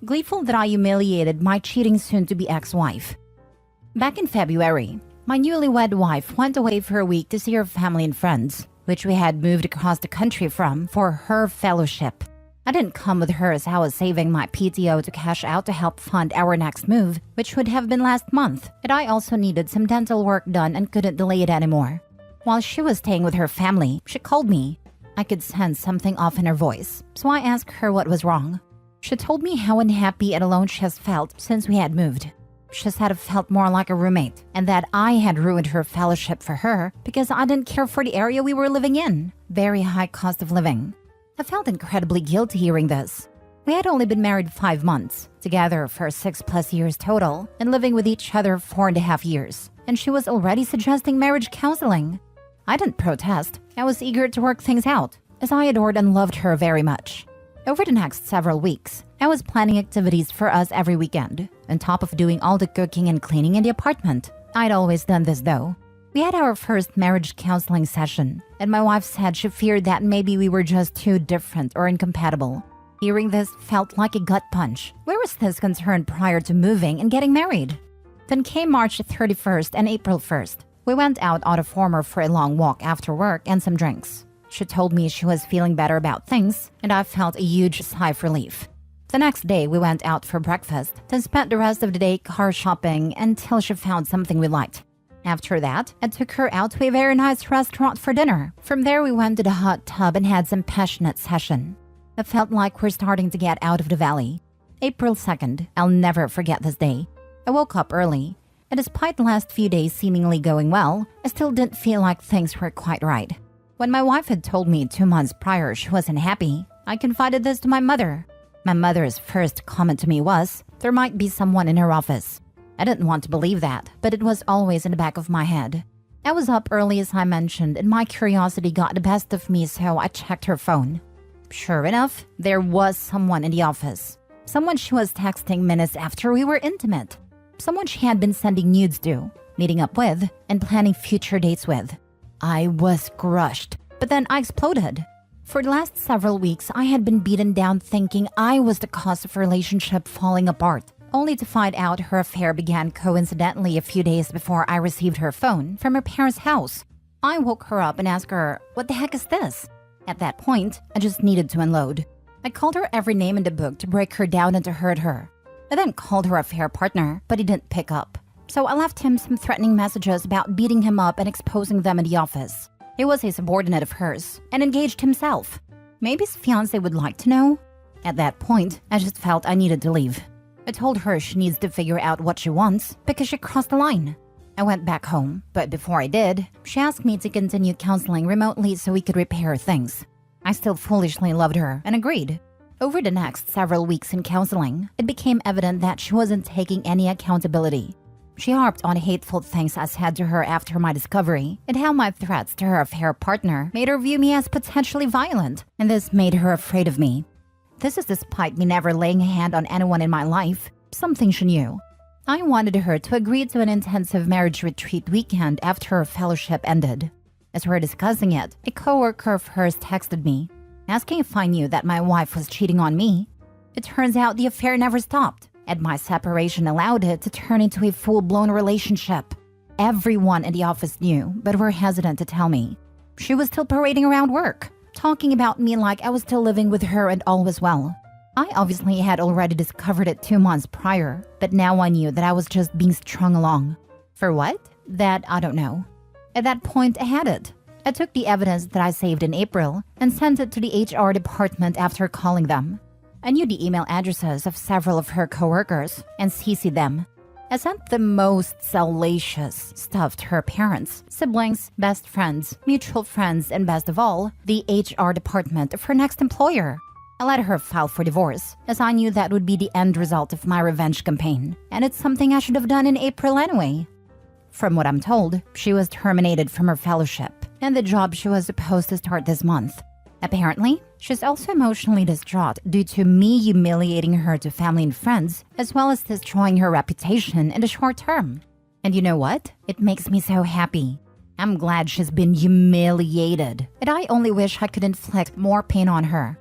gleeful that I humiliated my cheating soon-to-be ex-wife. Back in February, my newlywed wife went away for a week to see her family and friends, which we had moved across the country from for her fellowship. I didn't come with her as I was saving my PTO to cash out to help fund our next move, which would have been last month, and I also needed some dental work done and couldn't delay it anymore. While she was staying with her family, she called me. I could sense something off in her voice, so I asked her what was wrong. She told me how unhappy and alone she has felt since we had moved. She said it felt more like a roommate, and that I had ruined her fellowship for her because I didn't care for the area we were living in. Very high cost of living. I felt incredibly guilty hearing this. We had only been married 5 months, together for 6+ years total, and living with each other 4.5 years, and she was already suggesting marriage counseling. I didn't protest. I was eager to work things out, as I adored and loved her very much. Over the next several weeks, I was planning activities for us every weekend, on top of doing all the cooking and cleaning in the apartment. I'd always done this though. We had our first marriage counseling session, and my wife said she feared that maybe we were just too different or incompatible. Hearing this felt like a gut punch. Where was this concern prior to moving and getting married? Then came March 31st and April 1st. We went out on a former for a long walk after work and some drinks. She told me she was feeling better about things, and I felt a huge sigh of relief. The next day, we went out for breakfast, then spent the rest of the day car shopping until she found something we liked. After that, I took her out to a very nice restaurant for dinner. From there, we went to the hot tub and had some passionate session. It felt like we're starting to get out of the valley. April 2nd, I'll never forget this day. I woke up early, and despite the last few days seemingly going well, I still didn't feel like things were quite right. When my wife had told me 2 months prior she wasn't happy, I confided this to my mother. My mother's first comment to me was, there might be someone in her office. I didn't want to believe that, but it was always in the back of my head. I was up early as I mentioned, and my curiosity got the best of me, so I checked her phone. Sure enough, there was someone in the office. Someone she was texting minutes after we were intimate. Someone she had been sending nudes to, meeting up with, and planning future dates with. I was crushed, but then I exploded. For the last several weeks, I had been beaten down thinking I was the cause of her relationship falling apart, only to find out her affair began coincidentally a few days before I received her phone from her parents' house. I woke her up and asked her, "What the heck is this?" At that point, I just needed to unload. I called her every name in the book to break her down and to hurt her. I then called her affair partner, but he didn't pick up. So I left him some threatening messages about beating him up and exposing them in the office. He was a subordinate of hers and engaged himself. Maybe his fiancé would like to know? At that point, I just felt I needed to leave. I told her she needs to figure out what she wants because she crossed the line. I went back home, but before I did, she asked me to continue counseling remotely so we could repair things. I still foolishly loved her and agreed. Over the next several weeks in counseling, it became evident that she wasn't taking any accountability. She harped on hateful things I said to her after my discovery, and how my threats to her affair partner made her view me as potentially violent, and this made her afraid of me. This is despite me never laying a hand on anyone in my life, something she knew. I wanted her to agree to an intensive marriage retreat weekend after her fellowship ended. As we were discussing it, a coworker of hers texted me, asking if I knew that my wife was cheating on me. It turns out the affair never stopped, and my separation allowed it to turn into a full-blown relationship. Everyone in the office knew, but were hesitant to tell me. She was still parading around work, talking about me like I was still living with her and all was well. I obviously had already discovered it 2 months prior, but now I knew that I was just being strung along. For what? That I don't know. At that point, I had it. I took the evidence that I saved in April and sent it to the HR department after calling them. I knew the email addresses of several of her coworkers and CC'd them. I sent the most salacious stuff to her parents, siblings, best friends, mutual friends, and best of all, the HR department of her next employer. I let her file for divorce, as I knew that would be the end result of my revenge campaign, and it's something I should have done in April anyway. From what I'm told, she was terminated from her fellowship and the job she was supposed to start this month. Apparently, she's also emotionally distraught due to me humiliating her to family and friends, as well as destroying her reputation in the short term. And you know what? It makes me so happy. I'm glad she's been humiliated, and I only wish I could inflict more pain on her.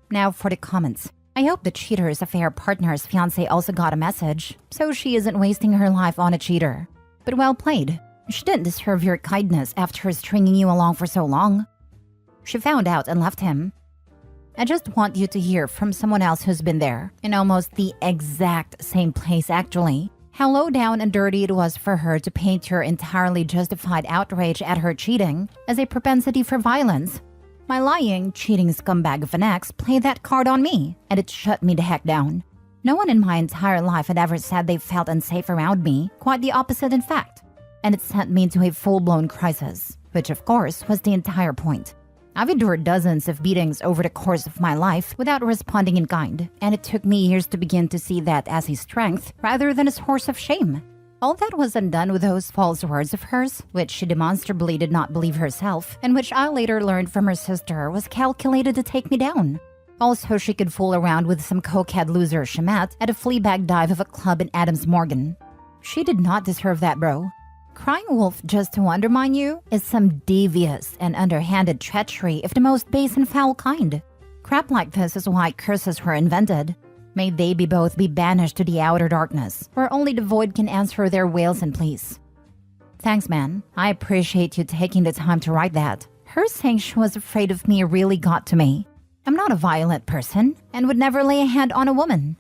Now for the comments. I hope the cheater's affair partner's fiancé also got a message, so she isn't wasting her life on a cheater. But well played. She didn't deserve your kindness after stringing you along for so long. She found out and left him. I just want you to hear from someone else who's been there, in almost the exact same place actually, how low down and dirty it was for her to paint your entirely justified outrage at her cheating as a propensity for violence. My lying, cheating scumbag of an ex played that card on me, and it shut me the heck down. No one in my entire life had ever said they felt unsafe around me, quite the opposite in fact. And it sent me into a full-blown crisis, which of course was the entire point. I've endured dozens of beatings over the course of my life without responding in kind, and it took me years to begin to see that as a strength rather than a source of shame. All that was undone with those false words of hers, which she demonstrably did not believe herself, and which I later learned from her sister was calculated to take me down. Also, she could fool around with some cokehead loser she met at a fleabag dive of a club in Adams Morgan. She did not deserve that, bro. Crying wolf just to undermine you is some devious and underhanded treachery of the most base and foul kind. Crap like this is why curses were invented. May they both be banished to the outer darkness, where only the void can answer their wails and pleas. Thanks, man. I appreciate you taking the time to write that. Her saying she was afraid of me really got to me. I'm not a violent person, and would never lay a hand on a woman.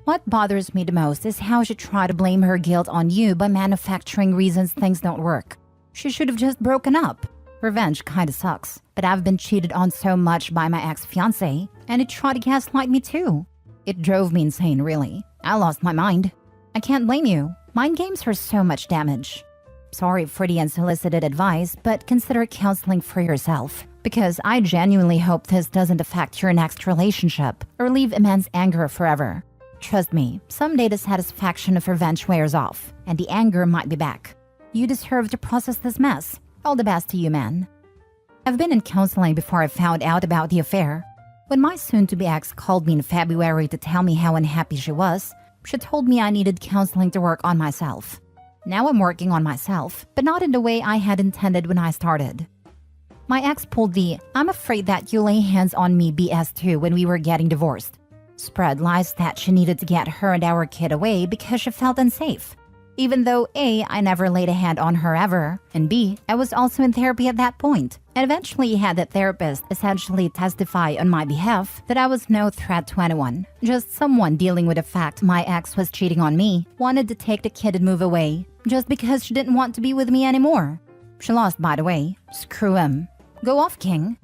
What bothers me the most is how she tried to blame her guilt on you by manufacturing reasons things don't work. She should have just broken up. Revenge kinda sucks, but I've been cheated on so much by my ex-fiancé, and he tried to gaslight me too. It drove me insane, really. I lost my mind. I can't blame you. Mind games are so much damage. Sorry for the unsolicited advice, but consider counseling for yourself. Because I genuinely hope this doesn't affect your next relationship or leave immense anger forever. Trust me, someday the satisfaction of revenge wears off, and the anger might be back. You deserve to process this mess. All the best to you, man. I've been in counseling before I found out about the affair. When my soon-to-be ex called me in February to tell me how unhappy she was, she told me I needed counseling to work on myself. Now I'm working on myself, but not in the way I had intended when I started. My ex pulled the "I'm afraid that you lay hands on me" BS too when we were getting divorced. Spread lies that she needed to get her and our kid away because she felt unsafe. Even though A, I never laid a hand on her ever, and B, I was also in therapy at that point, and eventually had that therapist essentially testify on my behalf that I was no threat to anyone, just someone dealing with the fact my ex was cheating on me, wanted to take the kid and move away, just because she didn't want to be with me anymore. She lost, by the way. Screw him. Go off, king.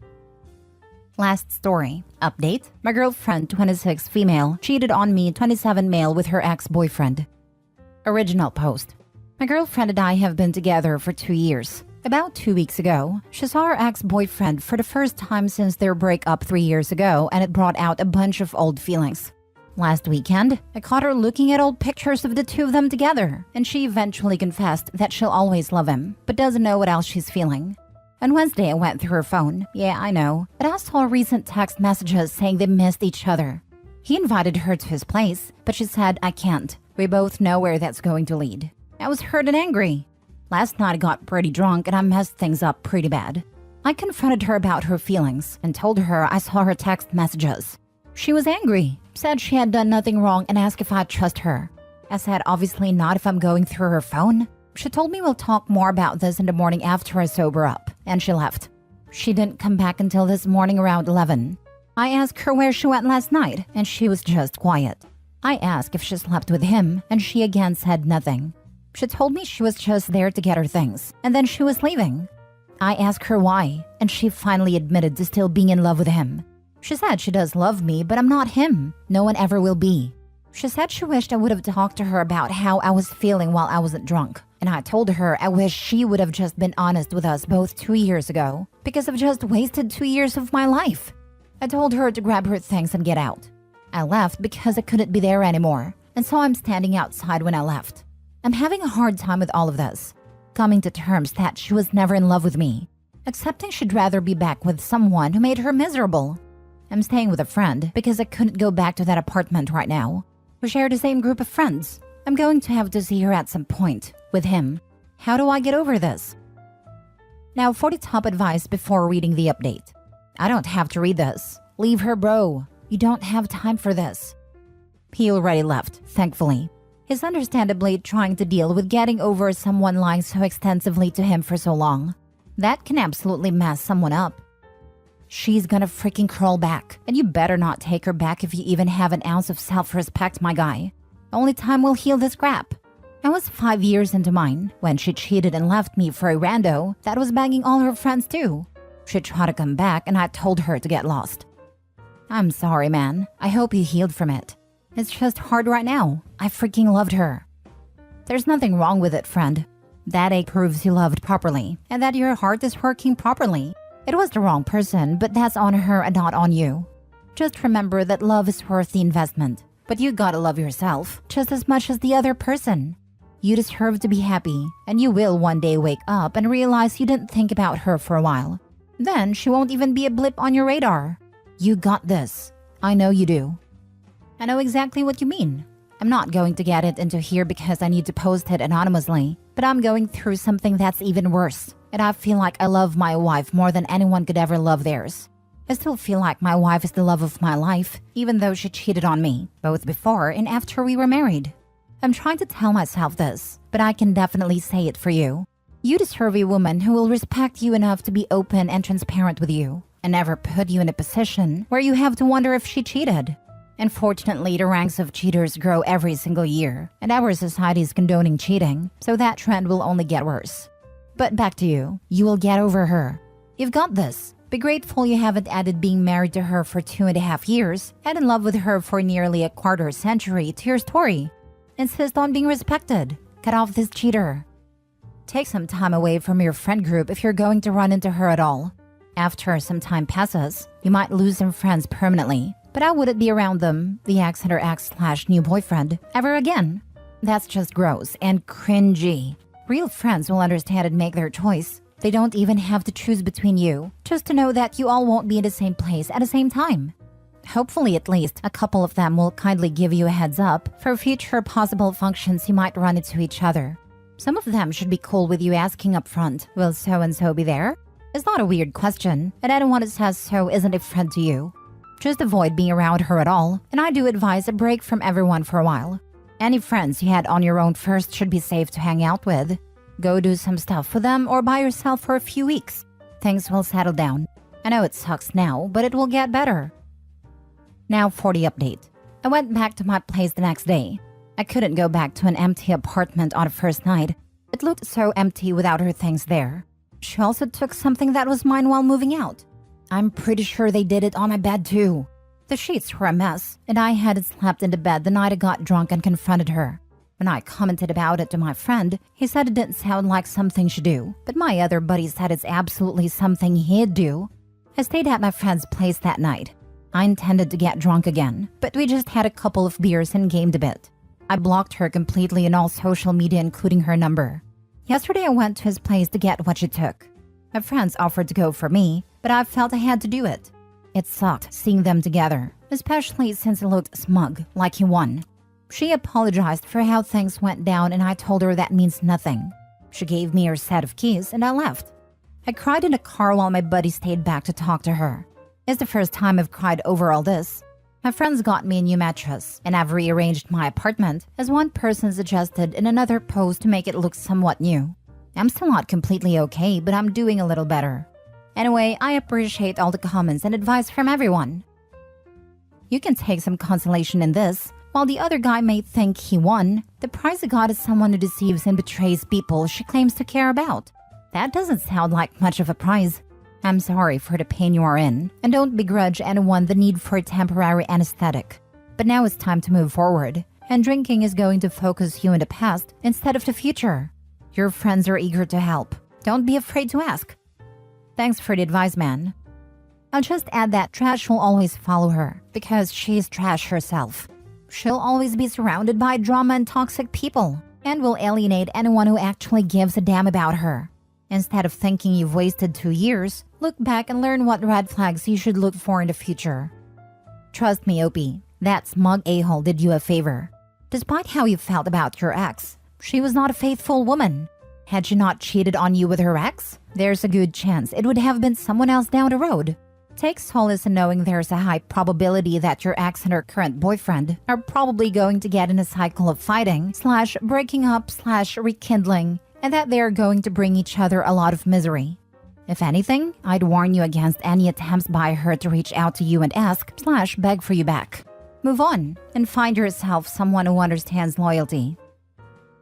Last story. Update. My girlfriend, 26 female, cheated on me, 27 male, with her ex-boyfriend. Original post. My girlfriend and I have been together for 2 years. About 2 weeks ago, she saw her ex-boyfriend for the first time since their breakup 3 years ago, and it brought out a bunch of old feelings. Last weekend, I caught her looking at old pictures of the two of them together, and she eventually confessed that she'll always love him, but doesn't know what else she's feeling. On Wednesday, I went through her phone. Yeah, I know, but I saw recent text messages saying they missed each other. He invited her to his place, but she said, "I can't. We both know where that's going to lead." I was hurt and angry. Last night I got pretty drunk and I messed things up pretty bad. I confronted her about her feelings and told her I saw her text messages. She was angry, said she had done nothing wrong, and asked if I'd trust her. I said obviously not if I'm going through her phone. She told me we'll talk more about this in the morning after I sober up, and she left. She didn't come back until this morning around 11. I asked her where she went last night, and she was just quiet. I asked if she slept with him, and she again said nothing. She told me she was just there to get her things, and then she was leaving. I asked her why, and she finally admitted to still being in love with him. She said she does love me, but I'm not him. No one ever will be. She said she wished I would have talked to her about how I was feeling while I wasn't drunk, and I told her I wish she would have just been honest with us both 2 years ago, because I've just wasted 2 years of my life. I told her to grab her things and get out. I left because I couldn't be there anymore, and so I'm standing outside when I left. I'm having a hard time with all of this, coming to terms that she was never in love with me, accepting she'd rather be back with someone who made her miserable. I'm staying with a friend because I couldn't go back to that apartment right now. We share the same group of friends. I'm going to have to see her at some point, with him. How do I get over this? Now for the top advice before reading the update. I don't have to read this. Leave her, bro. You don't have time for this." He already left, thankfully. He's understandably trying to deal with getting over someone lying so extensively to him for so long. That can absolutely mess someone up. She's gonna freaking crawl back, and you better not take her back if you even have an ounce of self-respect, my guy. Only time will heal this crap. I was 5 years into mine when she cheated and left me for a rando that was banging all her friends too. She tried to come back and I told her to get lost. I'm sorry, man. I hope you healed from it. It's just hard right now. I freaking loved her. There's nothing wrong with it, friend. That ache proves you loved properly and that your heart is working properly. It was the wrong person, but that's on her and not on you. Just remember that love is worth the investment, but you gotta love yourself just as much as the other person. You deserve to be happy, and you will one day wake up and realize you didn't think about her for a while. Then she won't even be a blip on your radar. You got this. I know you do. I know exactly what you mean. I'm not going to get it into here because I need to post it anonymously, but I'm going through something that's even worse, and I feel like I love my wife more than anyone could ever love theirs. I still feel like my wife is the love of my life, even though she cheated on me, both before and after we were married. I'm trying to tell myself this, but I can definitely say it for you. You deserve a woman who will respect you enough to be open and transparent with you, and never put you in a position where you have to wonder if she cheated. Unfortunately, the ranks of cheaters grow every single year, and our society is condoning cheating, so that trend will only get worse. But back to you. You will get over her. You've got this. Be grateful you haven't added being married to her for 2.5 years and in love with her for nearly a quarter century to your story. Insist on being respected. Cut off this cheater. Take some time away from your friend group if you're going to run into her at all. After some time passes, you might lose some friends permanently, but I wouldn't be around them, the ex and her ex/new boyfriend, ever again. That's just gross and cringy. Real friends will understand and make their choice. They don't even have to choose between you, just to know that you all won't be in the same place at the same time. Hopefully at least a couple of them will kindly give you a heads up for future possible functions you might run into each other. Some of them should be cool with you asking up front, will so-and-so be there? It's not a weird question, and anyone who says so isn't a friend to you. Just avoid being around her at all, and I do advise a break from everyone for a while. Any friends you had on your own first should be safe to hang out with. Go do some stuff with them or by yourself for a few weeks. Things will settle down. I know it sucks now, but it will get better. Now for the update. I went back to my place the next day. I couldn't go back to an empty apartment on the first night. It looked so empty without her things there. She also took something that was mine while moving out. I'm pretty sure they did it on my bed too. The sheets were a mess, and I hadn't slept in the bed the night I got drunk and confronted her. When I commented about it to my friend, he said it didn't sound like something she'd do, but my other buddy said it's absolutely something he'd do. I stayed at my friend's place that night. I intended to get drunk again, but we just had a couple of beers and gamed a bit. I blocked her completely on all social media, including her number. Yesterday I went to his place to get what she took. My friends offered to go for me, but I felt I had to do it. It sucked seeing them together, especially since he looked smug, like he won. She apologized for how things went down and I told her that means nothing. She gave me her set of keys and I left. I cried in a car while my buddy stayed back to talk to her. It's the first time I've cried over all this. My friends got me a new mattress and I've rearranged my apartment as one person suggested in another post to make it look somewhat new. I'm still not completely okay, but I'm doing a little better. Anyway, I appreciate all the comments and advice from everyone. You can take some consolation in this. While the other guy may think he won, the prize he got is someone who deceives and betrays people she claims to care about. That doesn't sound like much of a prize. I'm sorry for the pain you are in, and don't begrudge anyone the need for a temporary anesthetic. But now it's time to move forward, and drinking is going to focus you in the past instead of the future. Your friends are eager to help. Don't be afraid to ask. Thanks for the advice, man. I'll just add that trash will always follow her, because she's trash herself. She'll always be surrounded by drama and toxic people, and will alienate anyone who actually gives a damn about her. Instead of thinking you've wasted 2 years, look back and learn what red flags you should look for in the future. Trust me, Opie, that smug a-hole did you a favor. Despite how you felt about your ex, she was not a faithful woman. Had she not cheated on you with her ex, there's a good chance it would have been someone else down the road. Take solace in knowing there's a high probability that your ex and her current boyfriend are probably going to get in a cycle of fighting, breaking up, rekindling, and that they are going to bring each other a lot of misery. If anything, I'd warn you against any attempts by her to reach out to you and ask, beg for you back. Move on and find yourself someone who understands loyalty.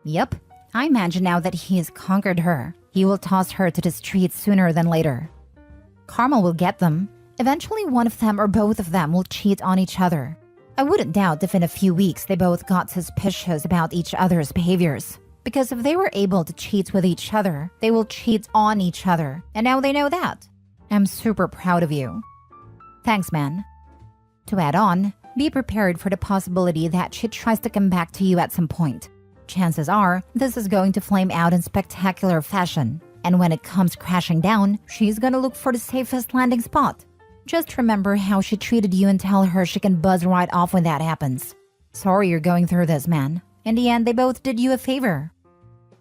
Yep, I imagine now that he has conquered her, he will toss her to the streets sooner than later. Karma will get them. Eventually one of them or both of them will cheat on each other. I wouldn't doubt if in a few weeks they both got suspicious about each other's behaviors. Because if they were able to cheat with each other, they will cheat on each other. And now they know that. I'm super proud of you. Thanks, man. To add on, be prepared for the possibility that she tries to come back to you at some point. Chances are, this is going to flame out in spectacular fashion. And when it comes crashing down, she's gonna look for the safest landing spot. Just remember how she treated you and tell her she can buzz right off when that happens. Sorry you're going through this, man. In the end, they both did you a favor.